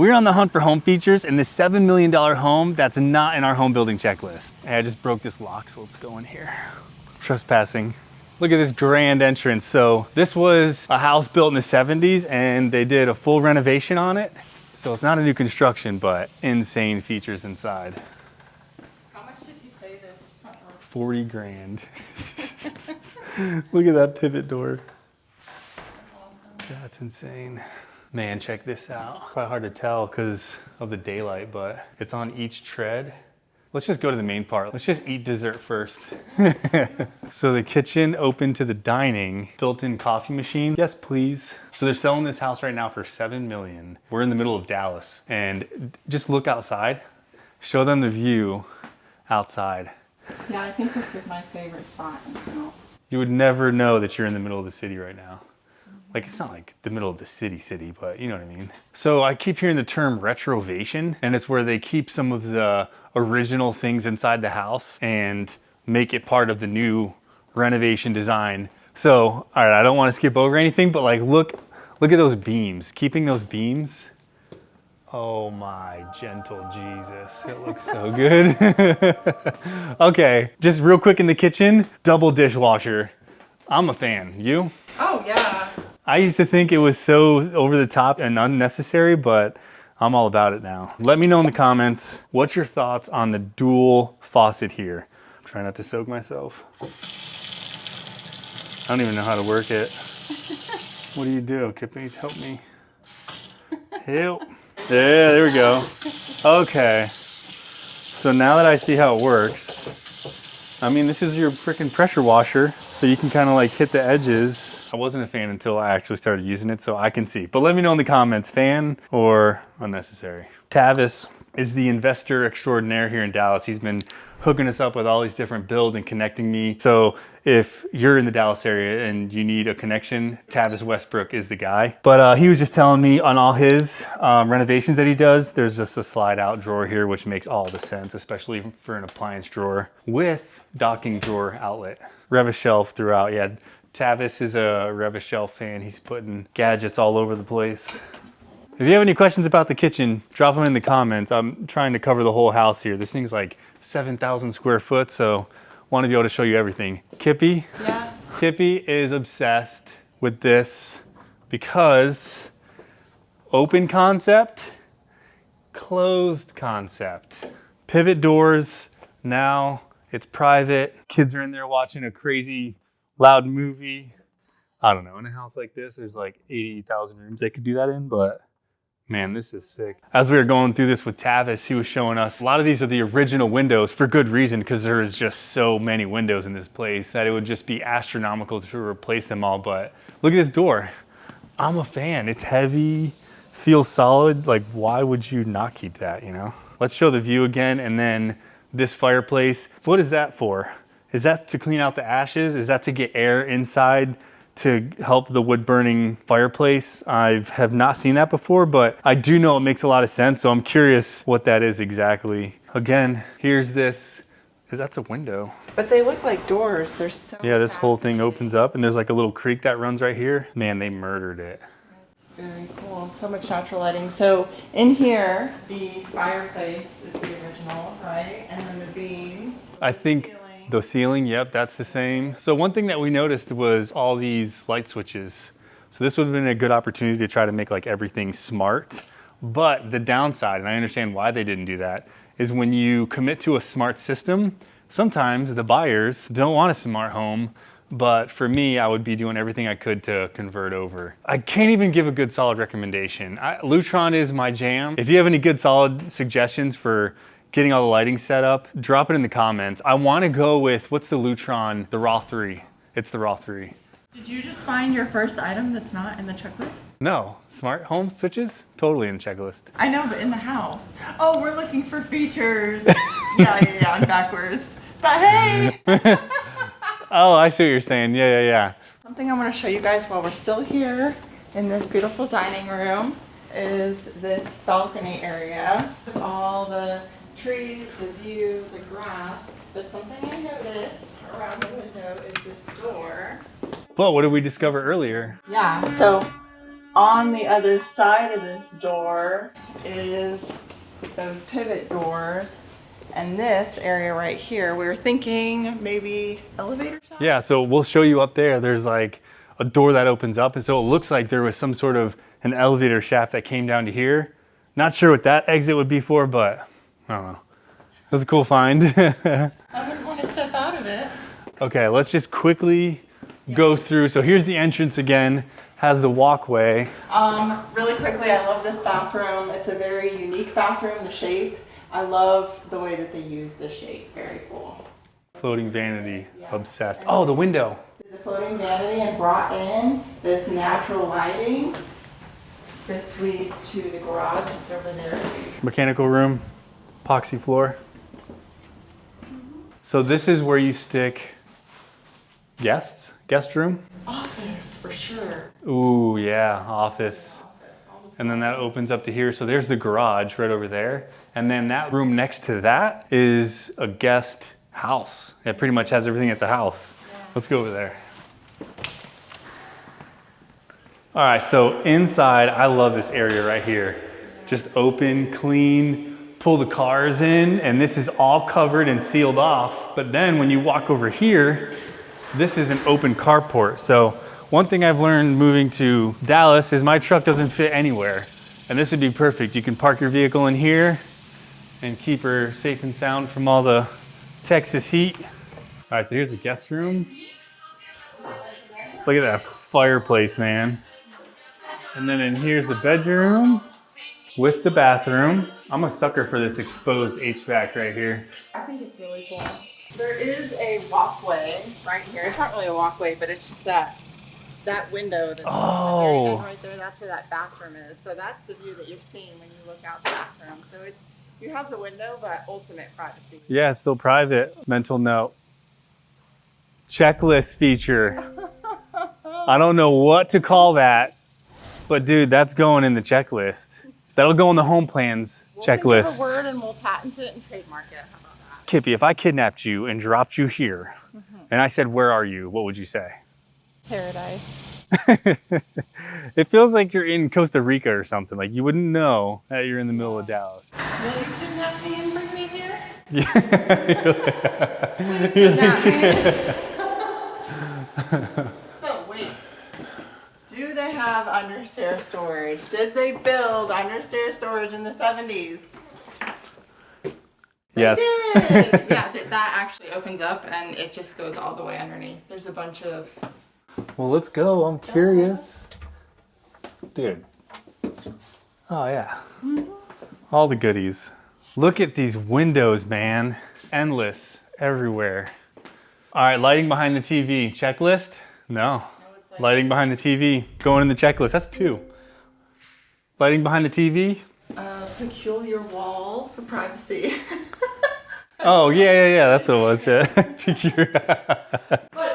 We're on the hunt for home features in this $7 million home that's not in our home building checklist. Hey, I just broke this lock, so let's go in here. Trespassing. Look at this grand entrance. So this was a house built in the 70s and they did a full renovation on it. So it's not a new construction, but insane features inside. How much did you say this front door? 40 grand. Look at that pivot door. That's awesome. That's insane. Man, check this out. Quite hard to tell because of the daylight, but it's on each tread. Let's just go to the main part. Let's just eat dessert first. So the kitchen open to the dining, built-in coffee machine. Yes, please. So they're selling this house right now for $7 million. We're in the middle of Dallas and just look outside. Show them the view outside. Yeah, I think this is my favorite spot in the house. You would never know that you're in the middle of the city right now. Like, it's not like the middle of the city, but you know what I mean. So I keep hearing the term renovation, and it's where they keep some of the original things inside the house and make it part of the new renovation design. So, all right, I don't want to skip over anything, but like, look at those beams. Keeping those beams. Oh my gentle Jesus, it looks so good. Okay, just real quick in the kitchen, double dishwasher. I'm a fan, you? Oh yeah. I used to think it was so over the top and unnecessary, but I'm all about it now. Let me know in the comments, what's your thoughts on the dual faucet here? I'm trying not to soak myself. I don't even know how to work it. What do you do? Kippy, help me. Help. Yeah, there we go. Okay. So now that I see how it works, I mean, this is your freaking pressure washer, so you can kind of like hit the edges. I wasn't a fan until I actually started using it, so I can see. But let me know in the comments, fan or unnecessary. Tavis is the investor extraordinaire here in Dallas. He's been hooking us up with all these different builds and connecting me. So if you're in the Dallas area and you need a connection, Tavis Westbrook is the guy. But he was just telling me on all his renovations that he does, there's just a slide out drawer here, which makes all the sense, especially for an appliance drawer with docking drawer outlet. Rev-a-shelf throughout. Yeah, Tavis is a Rev-a-shelf fan. He's putting gadgets all over the place. If you have any questions about the kitchen, drop them in the comments. I'm trying to cover the whole house here. This thing's like 7,000 square foot, so want to be able to show you everything. Kippy? Yes. Kippy is obsessed with this because open concept, closed concept. Pivot doors, now it's private. Kids are in there watching a crazy loud movie. I don't know, in a house like this, there's like 80,000 rooms they could do that in, but man, this is sick. As we were going through this with Tavis, he was showing us a lot of these are the original windows for good reason, because there is just so many windows in this place that it would just be astronomical to replace them all. But look at this door. I'm a fan. It's heavy, feels solid. Like, why would you not keep that, you know? Let's show the view again, and then this fireplace. What is that for? Is that to clean out the ashes? Is that to get air inside to help the wood burning fireplace? I have not seen that before, but I do know it makes a lot of sense. So I'm curious what that is exactly. Again, here's this. That's a window. But they look like doors. They're so Yeah, this whole thing opens up and there's like a little creek that runs right here. Man, they murdered it. That's very cool. So much natural lighting. So in here, the fireplace is the original, right? And then the beams. I think the ceiling, yep, that's the same. So one thing that we noticed was all these light switches. So this would have been a good opportunity to try to make like everything smart. But the downside, and I understand why they didn't do that, is when you commit to a smart system, sometimes the buyers don't want a smart home. But for me, I would be doing everything I could to convert over. I can't even give a good solid recommendation. Lutron is my jam. If you have any good solid suggestions for getting all the lighting set up, drop it in the comments. I want to go with, what's the Lutron? The Raw 3. It's the Raw 3. Did you just find your first item that's not in the checklist? No, smart home switches, totally in the checklist. I know, but in the house. Oh, we're looking for features. yeah, I'm backwards. But hey! Oh, I see what you're saying. Yeah. Something I want to show you guys while we're still here in this beautiful dining room is this balcony area with all the trees, the view, the grass. But something I noticed around the window is this door. Well, what did we discover earlier? Yeah, so On the other side of this door is those pivot doors. And this area right here, we were thinking maybe elevator shaft? Yeah, so we'll show you up there. There's like a door that opens up. And so it looks like there was some sort of an elevator shaft that came down to here. Not sure what that exit would be for, but I don't know. It was a cool find. I wouldn't want to step out of it. Okay, let's just quickly go through. So here's the entrance again, has the walkway. Really quickly, I love this bathroom. It's a very unique bathroom, the shape. I love the way that they use the shape, very cool. Floating vanity, obsessed. Oh, the window. The floating vanity and brought in this natural lighting. This leads to the garage, it's over there. Mechanical room, epoxy floor. So this is where you stick guests, guest room. Office, for sure. Ooh, yeah, office. And then that opens up to here. So there's the garage right over there. And then that room next to that is a guest house. It pretty much has everything at the house. Yeah. Let's go over there. All right, so inside, I love this area right here. Just open, clean, pull the cars in, and this is all covered and sealed off. But then when you walk over here, this is an open carport. So one thing I've learned moving to Dallas is my truck doesn't fit anywhere. And this would be perfect. You can park your vehicle in here and keep her safe and sound from all the Texas heat. All right, so here's the guest room. Look at that fireplace, man. And then in here's the bedroom with the bathroom. I'm a sucker for this exposed HVAC right here. I think it's really cool. There is a walkway right here. It's not really a walkway, but it's just that window that's right there. That's where that bathroom is. So that's the view that you're seeing when you look out the bathroom. So it's, you have the window, but ultimate privacy. Yeah, it's still private. Mental note. Checklist feature. I don't know what to call that, but dude, that's going in the checklist. That'll go on the home plans checklist. Give a word and we'll patent it and trademark it. How about that? Kippy, if I kidnapped you and dropped you here, and I said, "Where are you?" What would you say? Paradise. It feels like you're in Costa Rica or something. Like you wouldn't know that you're in the middle of Dallas. Will you kidnap me and bring me here? Yeah. Please kidnap me. So wait, do they have understair storage? Did they build understair storage in the 70s? Yes. They did. Yeah, that actually opens up and it just goes all the way underneath. There's a bunch of... Well, let's go. I'm curious. Dude. Oh, yeah. All the goodies. Look at these windows, man. Endless everywhere. All right, lighting behind the TV. Checklist? No. It's like Lighting behind the TV. Going in the checklist. That's 2. Lighting behind the TV? peculiar wall for privacy. Oh, yeah. That's what it was. Yeah. But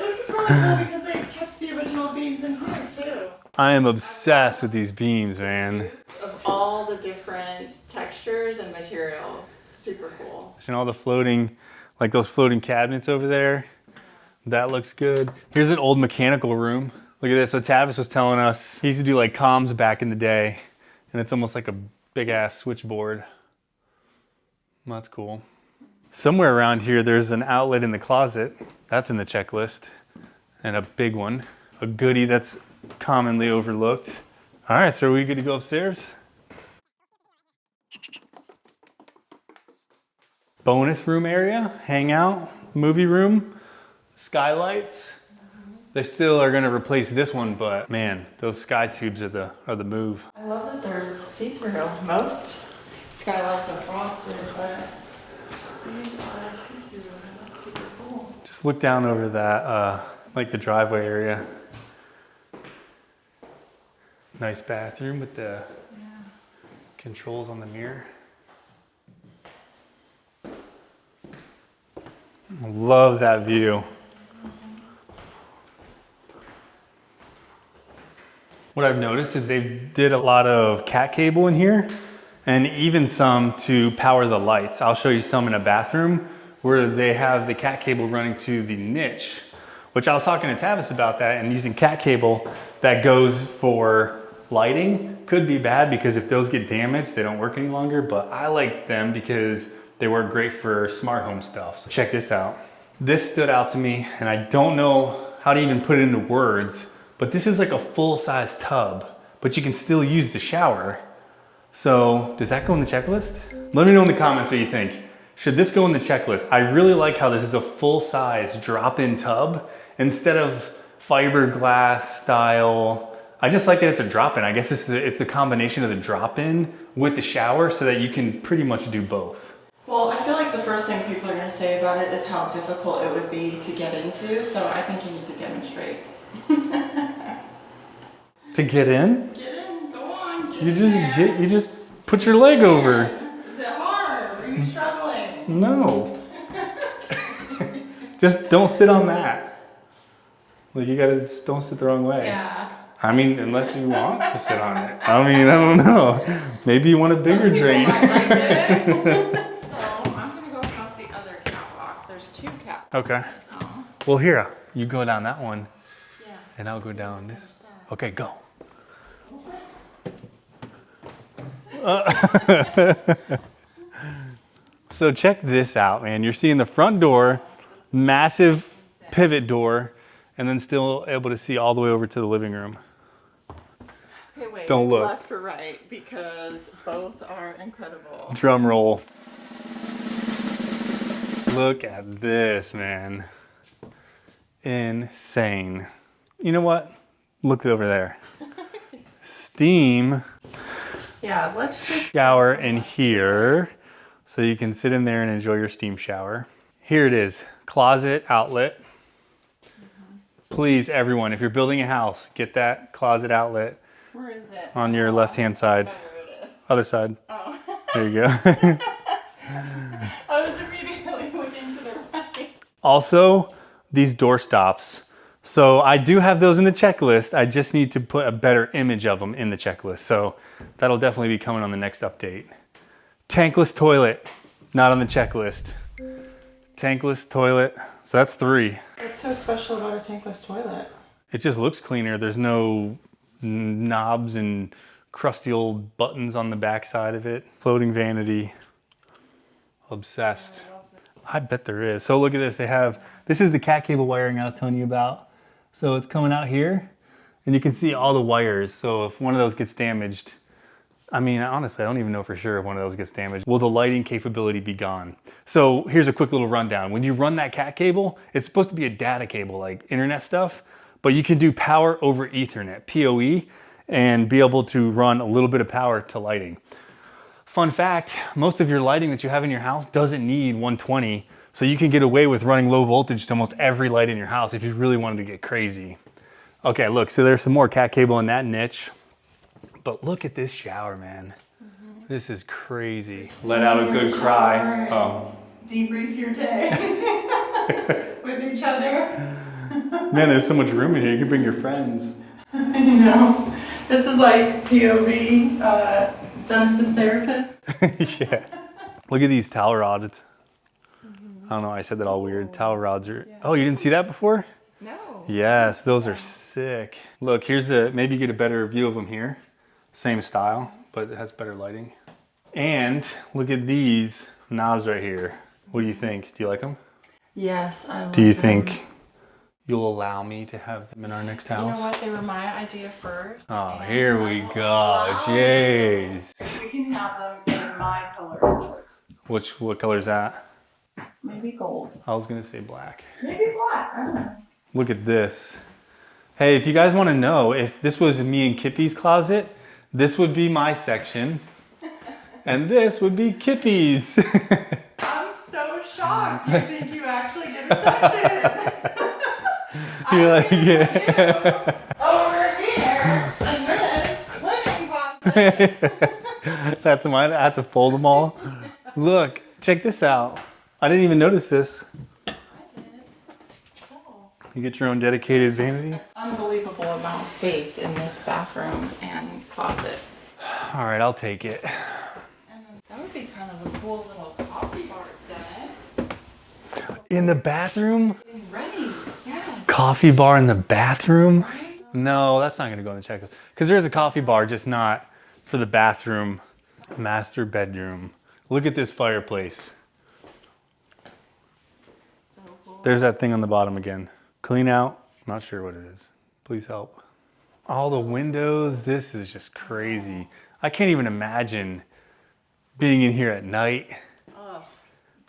this is really cool because they kept the original beams in here too. I am obsessed with these beams, man. Of all the different textures and materials. Super cool. And all the floating, like those floating cabinets over there. That looks good. Here's an old mechanical room. Look at this. So Tavis was telling us he used to do like comms back in the day. And it's almost like a big ass switchboard. That's cool. Somewhere around here, there's an outlet in the closet. That's in the checklist. And a big one. A goodie that's commonly overlooked. All right, so are we good to go upstairs? Bonus room area, hangout, movie room, skylights. They still are gonna replace this one, but man, those sky tubes are the move. I love that they're see-through. Most skylights are frosted, but these are see-through. That's super cool. Just look down over that, like the driveway area. Nice bathroom with the controls on the mirror. Love that view. What I've noticed is they did a lot of cat cable in here and even some to power the lights. I'll show you some in a bathroom where they have the cat cable running to the niche, which I was talking to Tavis about that and using cat cable that goes for lighting could be bad because if those get damaged, they don't work any longer, but I like them because they work great for smart home stuff. So check this out. This stood out to me and I don't know how to even put it into words, but this is like a full-size tub, but you can still use the shower. So does that go in the checklist? Let me know in the comments what you think. Should this go in the checklist? I really like how this is a full-size drop-in tub instead of fiberglass style. I just like that it's a drop-in. I guess it's the combination of the drop-in with the shower so that you can pretty much do both. Well, I feel like the first thing people are going to say about it is how difficult it would be to get into, so I think you need to demonstrate. To get in? Get in, go on, You just put your leg over. Is it hard? Are you struggling? No. Just don't sit on that. Like you gotta, just don't sit the wrong way. Yeah. I mean, unless you want to sit on it. I mean, I don't know. Maybe you want a bigger drain. Might like it. So I'm gonna go across the other catwalk. There's 2 catwalks. Okay. So, Well, here, you go down that one, yeah. and I'll go down this. Okay, go. So check this out, man. You're seeing the front door, massive pivot door, and then still able to see all the way over to the living room. Okay, wait. Don't look. Left or right, because both are incredible. Drum roll. Look at this, man. Insane. You know what? Look over there. Steam Yeah, let's just. shower in here. So you can sit in there and enjoy your steam shower. Here it is, closet outlet. Please, everyone, if you're building a house, get that closet outlet Where is it? on your left-hand side. Oh, there it is. Other side. Oh. There you go. I was immediately looking to the right. Also, these door stops. So I do have those in the checklist. I just need to put a better image of them in the checklist. So that'll definitely be coming on the next update. Tankless toilet, not on the checklist. Tankless toilet, so that's 3. What's so special about a tankless toilet? It just looks cleaner. There's no knobs and crusty old buttons on the back side of it. Floating vanity. Obsessed. I bet there is. So look at this. This is the cat cable wiring I was telling you about. So it's coming out here and you can see all the wires. So if one of those gets damaged, I mean, honestly, I don't even know for sure if one of those gets damaged. Will the lighting capability be gone? So here's a quick little rundown. When you run that cat cable, it's supposed to be a data cable, like internet stuff, but you can do power over Ethernet, PoE, and be able to run a little bit of power to lighting. Fun fact, most of your lighting that you have in your house doesn't need 120, so you can get away with running low voltage to almost every light in your house if you really wanted to get crazy. Okay, look, so there's some more cat cable in that niche. But look at this shower, man. This is crazy. Let out a good cry. Oh. Debrief your day with each other. Man, there's so much room in here. You can bring your friends. You know, this is like POV Genesis therapist. Yeah. Look at these towel rods. I don't know, I said that all weird. Towel rods are, oh, you didn't see that before? No. Yes, those are sick. Look, here's maybe you get a better view of them here. Same style, but it has better lighting. And look at these knobs right here. What do you think? Do you like them? Yes, I love Do you them. think you'll allow me to have them in our next house? You know what? They were my idea first. Oh, and here we I will go. allow Jeez. you. We can have them in my color choice. What color is that? Maybe gold. I was gonna say black. Maybe black. I don't know. Look at this. Hey, if you guys want to know, if this was me and Kippy's closet, this would be my section, and this would be Kippy's. I'm so shocked. You think you actually get a section? You're like, yeah. Over here in this living closet. That's mine. I have to fold them all. Look, check this out. I didn't even notice this. I did. It's cool. You get your own dedicated vanity. Unbelievable amount of space in this bathroom and closet. All right, I'll take it. And then that would be kind of a cool little coffee bar, Dennis. In the bathroom? Getting ready. Yeah. Coffee bar in the bathroom? Right? No, that's not gonna go on the checklist. Because there's a coffee bar, just not for the bathroom. Master bedroom. Look at this fireplace. So cool. There's that thing on the bottom again. Clean out. Not sure what it is. Please help. All the windows. This is just crazy. I can't even imagine being in here at night. Oh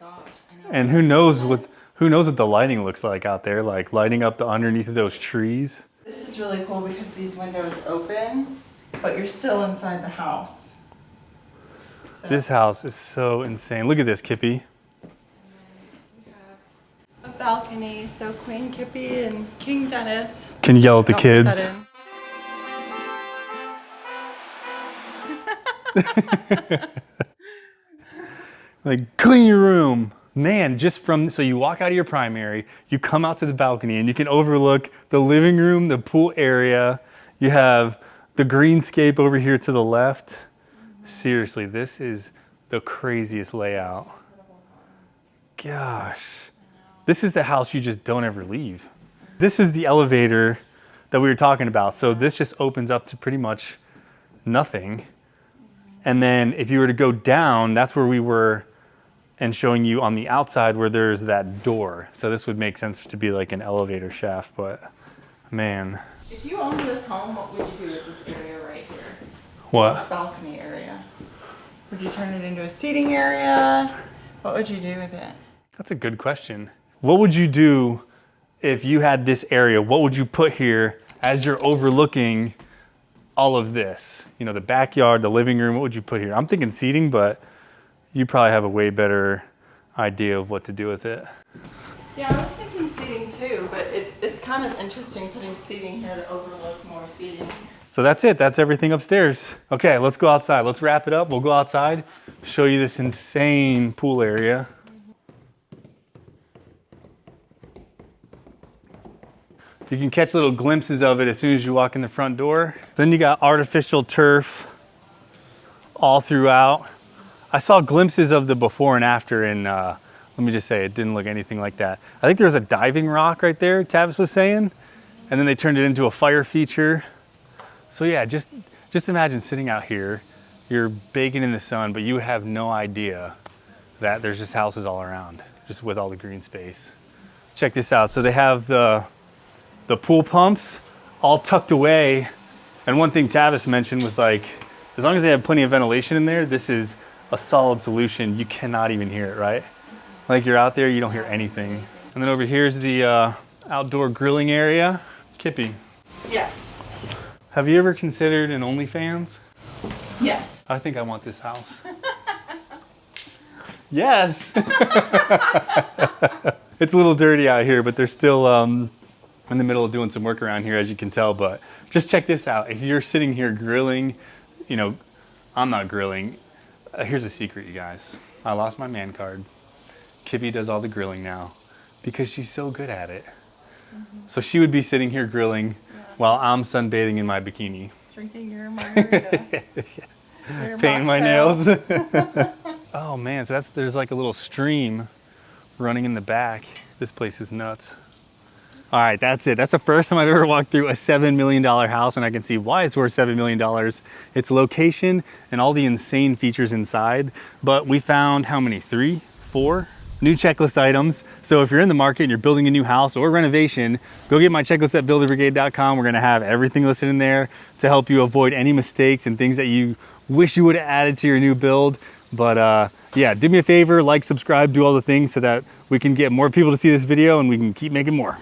gosh, I know. And who knows what the lighting looks like out there, like lighting up the underneath of those trees. This is really cool because these windows open, but you're still inside the house. So, This house is so insane. Look at this, Kippy. we have a balcony, so Queen Kippy and King Dennis. Can you yell at the Don't put kids? that in. Like, clean your room. Man, just from, so you walk out of your primary, you come out to the balcony and you can overlook the living room, the pool area. You have the greenscape over here to the left. Seriously, this is the craziest layout. Gosh. This is the house you just don't ever leave. This is the elevator that we were talking about. So this just opens up to pretty much nothing. And then if you were to go down, that's where we were, and showing you on the outside where there's that door. So this would make sense to be like an elevator shaft, but man. If you owned this home, what would you do with this area right here? This What? balcony area. Would you turn it into a seating area? What would you do with it? That's a good question. What would you do if you had this area? What would you put here as you're overlooking all of this? You know, the backyard, the living room, what would you put here? I'm thinking seating, but you probably have a way better idea of what to do with it. Yeah, I was thinking seating too, but it's kind of interesting putting seating here to overlook more seating. So that's it. That's everything upstairs. Okay, let's go outside. Let's wrap it up. We'll go outside, show you this insane pool area. You can catch little glimpses of it as soon as you walk in the front door. Then you got artificial turf all throughout. I saw glimpses of the before and after, and let me just say, it didn't look anything like that. I think there was a diving rock right there, Tavis was saying, and then they turned it into a fire feature. So yeah, just imagine sitting out here, you're baking in the sun, but you have no idea that there's just houses all around, just with all the green space. Check this out. So they have the pool pumps all tucked away. And one thing Tavis mentioned was like, as long as they have plenty of ventilation in there, this is a solid solution. You cannot even hear it, right? Like you're out there, you don't hear anything. And then over here's the outdoor grilling area. Kippy, Yes. have you ever considered an OnlyFans? Yes. I think I want this house. Yes. It's a little dirty out here, but they're still in the middle of doing some work around here, as you can tell. But just check this out. If you're sitting here grilling, you know, I'm not grilling. Here's a secret, you guys. I lost my man card. Kippy does all the grilling now because she's so good at it. So she would be sitting here grilling while I'm sunbathing in my bikini. Drinking your margarita. Your Painting my mocktail. nails. Oh man, so there's like a little stream running in the back. This place is nuts. All right, that's it. That's the first time I've ever walked through a $7 million house, and I can see why it's worth $7 million. Its location and all the insane features inside. But we found how many? 3, 4 new checklist items. So if you're in the market and you're building a new house or renovation, go get my checklist at builderbrigade.com. We're gonna have everything listed in there to help you avoid any mistakes and things that you wish you would have added to your new build. But yeah, do me a favor, like, subscribe, do all the things so that we can get more people to see this video and we can keep making more.